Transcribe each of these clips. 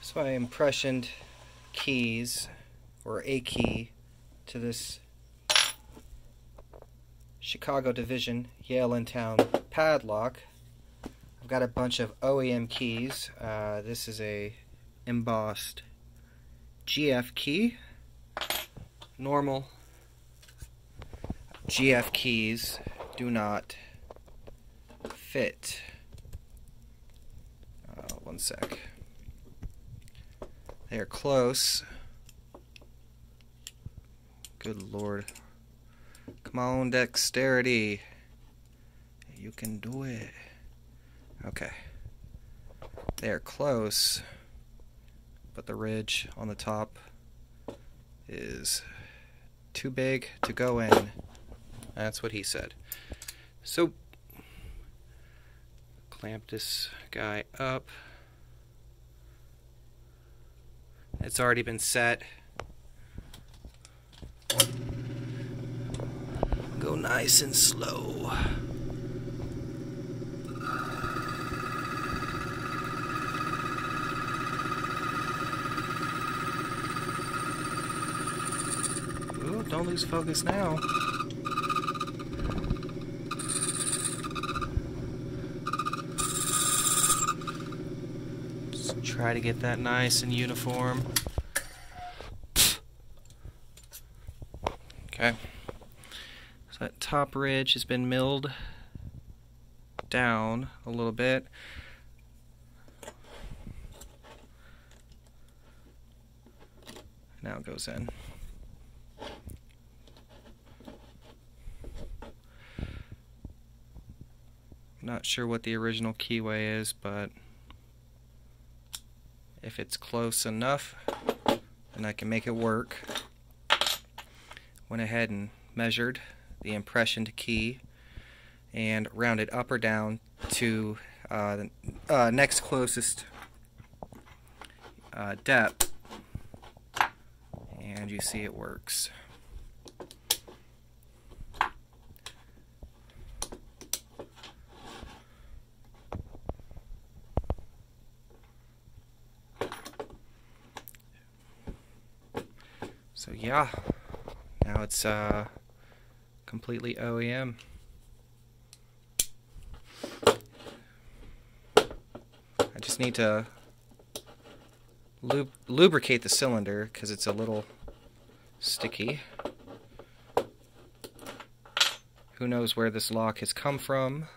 So I impressioned keys, or a key, to this Chicago division, Yale in town padlock. I've got a bunch of OEM keys. This is a embossed GF key. Normal GF keys do not fit. One sec. They are close. Good Lord. Come on, dexterity. You can do it. Okay. They are close, but the ridge on the top is too big to go in. That's what he said. So, clamp this guy up. It's already been set. Go nice and slow. Ooh, don't lose focus now. Just try to get that nice and uniform. Okay. So that top ridge has been milled down a little bit. Now it goes in. Not sure what the original keyway is, but if it's close enough, then I can make it work. Went ahead and measured the impressioned key and rounded up or down to the next closest depth, and you see it works. So yeah, now it's completely OEM. I just need to lubricate the cylinder because it's a little sticky. Who knows where this lock has come from?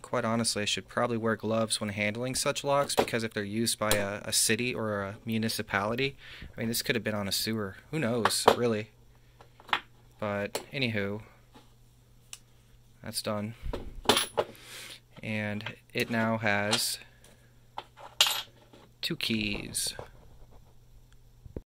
Quite honestly, I should probably wear gloves when handling such locks, because if they're used by a city or a municipality, I mean, this could have been on a sewer. Who knows, really? But, anywho, that's done. And it now has 2 keys.